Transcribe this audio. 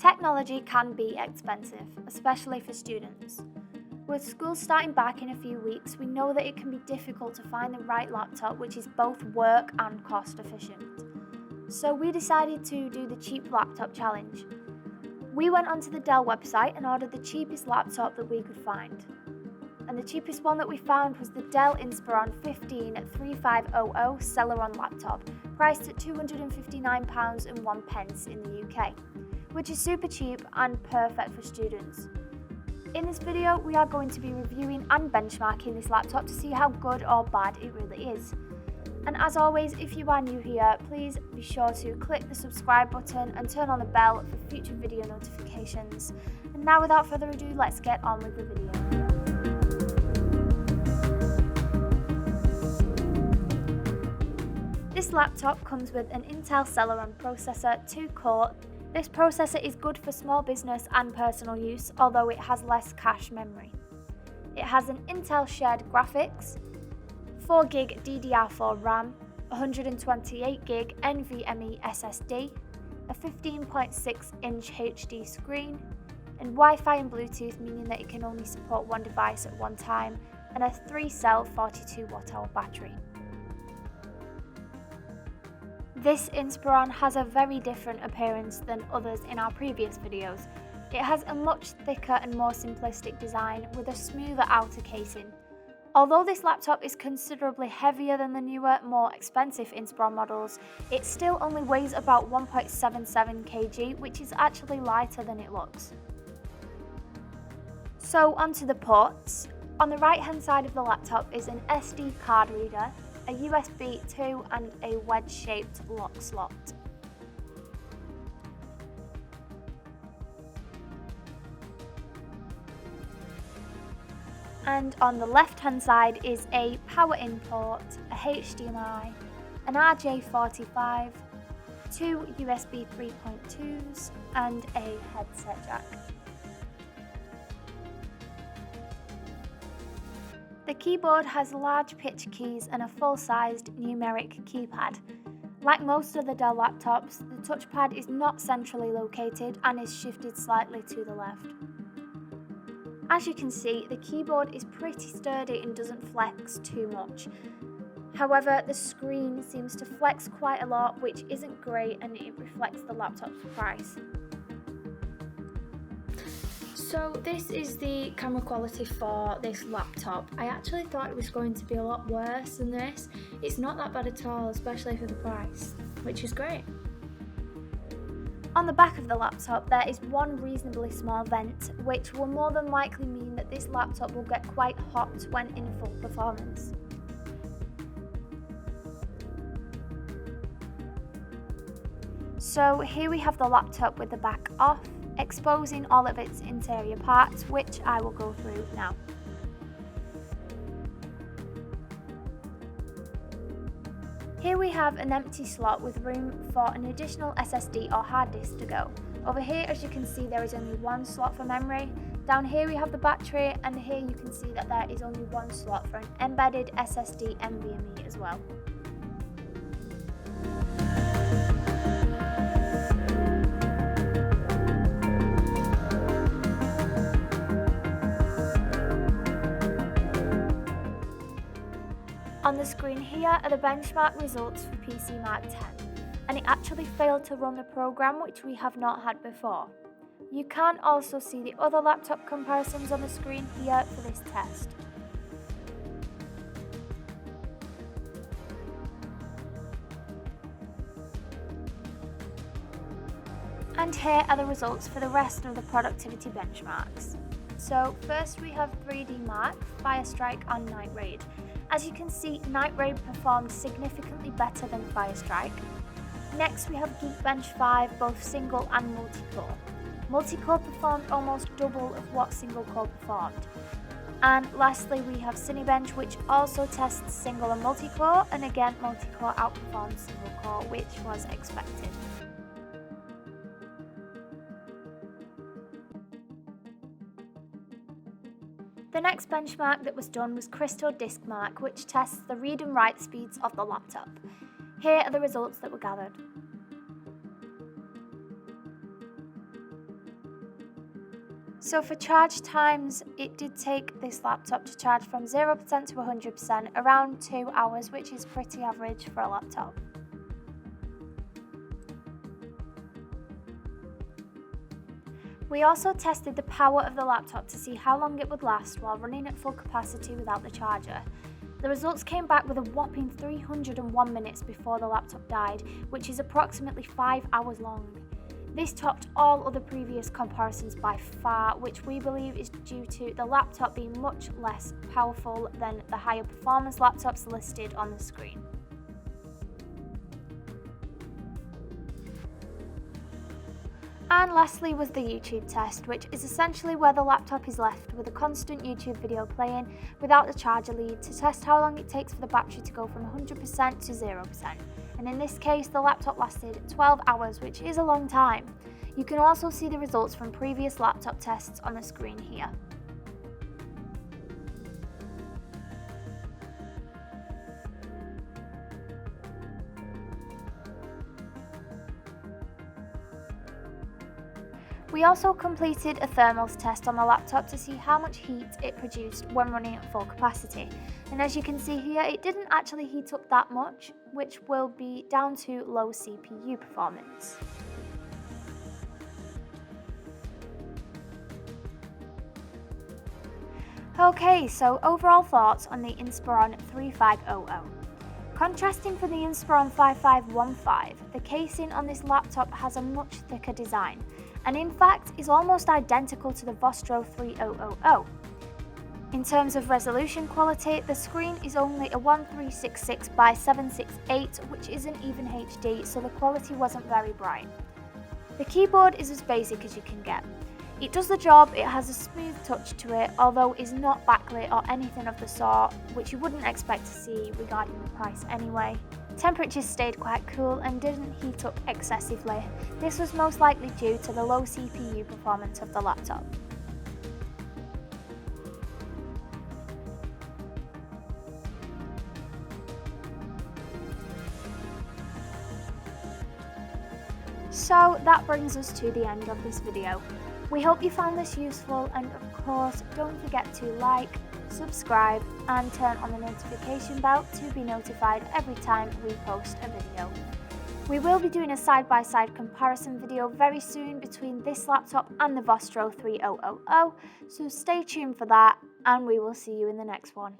Technology can be expensive, especially for students. With school starting back in a few weeks, we know that it can be difficult to find the right laptop which is both work and cost efficient. So we decided to do the cheap laptop challenge. We went onto the Dell website and ordered the cheapest laptop that we could find. And the cheapest one that we found was the Dell Inspiron 15-3500 Celeron laptop, priced at £259.01 in the UK, which is super cheap and perfect for students. In this video, we are going to be reviewing and benchmarking this laptop to see how good or bad it really is. And as always, if you are new here, please be sure to click the subscribe button and turn on the bell for future video notifications. And now without further ado, let's get on with the video. This laptop comes with an Intel Celeron processor, 2-core. This processor is good for small business and personal use, although it has less cache memory. It has an Intel shared graphics, 4GB DDR4 RAM, 128GB NVMe SSD, a 15.6-inch HD screen, and Wi-Fi and Bluetooth, meaning that it can only support one device at one time, and a 3-cell 42Wh battery. This Inspiron has a very different appearance than others in our previous videos. It has a much thicker and more simplistic design with a smoother outer casing. Although this laptop is considerably heavier than the newer, more expensive Inspiron models, it still only weighs about 1.77 kg, which is actually lighter than it looks. So onto the ports. On the right hand side of the laptop is an SD card reader, a USB 2 and a wedge-shaped lock slot. And on the left hand side is a power in port, a HDMI, an RJ45, 2 USB 3.2s and a headset jack. The keyboard has large pitch keys and a full-sized numeric keypad. Like most of the Dell laptops, the touchpad is not centrally located and is shifted slightly to the left. As you can see, the keyboard is pretty sturdy and doesn't flex too much. However, the screen seems to flex quite a lot, which isn't great, and it reflects the laptop's price. So this is the camera quality for this laptop. I actually thought it was going to be a lot worse than this. It's not that bad at all, especially for the price, which is great. On the back of the laptop, there is one reasonably small vent, which will more than likely mean that this laptop will get quite hot when in full performance. So here we have the laptop with the back off, exposing all of its interior parts, which I will go through now. Here we have an empty slot with room for an additional SSD or hard disk to go. Over here, as you can see, there is only one slot for memory. Down here we have the battery, and here you can see that there is only one slot for an embedded SSD NVMe as well. On the screen here are the benchmark results for PC Mark 10, and it actually failed to run the program, which we have not had before. You can also see the other laptop comparisons on the screen here for this test. And here are the results for the rest of the productivity benchmarks. So first we have 3D Mark, Firestrike and Night Raid. As you can see, Night Raid performed significantly better than Firestrike. Next we have Geekbench 5, both single and multi-core. Multi-core performed almost double of what single core performed. And lastly we have Cinebench, which also tests single and multi-core, and again multi-core outperformed single core, which was expected. The next benchmark that was done was Crystal Disk Mark, which tests the read and write speeds of the laptop. Here are the results that were gathered. So for charge times, it did take this laptop to charge from 0% to 100% around 2 hours, which is pretty average for a laptop. We also tested the power of the laptop to see how long it would last while running at full capacity without the charger. The results came back with a whopping 301 minutes before the laptop died, which is approximately 5 hours long. This topped all other previous comparisons by far, which we believe is due to the laptop being much less powerful than the higher performance laptops listed on the screen. And lastly was the YouTube test, which is essentially where the laptop is left with a constant YouTube video playing without the charger lead to test how long it takes for the battery to go from 100% to 0%. And in this case, the laptop lasted 12 hours, which is a long time. You can also see the results from previous laptop tests on the screen here. We also completed a thermals test on the laptop to see how much heat it produced when running at full capacity. And as you can see here, it didn't actually heat up that much, which will be down to low CPU performance. Okay, so overall thoughts on the Inspiron 3500. Contrasting for the Inspiron 5515, the casing on this laptop has a much thicker design, and in fact is almost identical to the Vostro 3000. In terms of resolution quality, the screen is only a 1366 by 768, which isn't even HD, so the quality wasn't very bright. The keyboard is as basic as you can get. It does the job, it has a smooth touch to it, although is not backlit or anything of the sort, which you wouldn't expect to see regarding the price anyway. Temperatures stayed quite cool and didn't heat up excessively. This was most likely due to the low CPU performance of the laptop. So that brings us to the end of this video. We hope you found this useful, and of course don't forget to like, subscribe and turn on the notification bell to be notified every time we post a video. We will be doing a side-by-side comparison video very soon between this laptop and the Vostro 3000, so stay tuned for that and we will see you in the next one.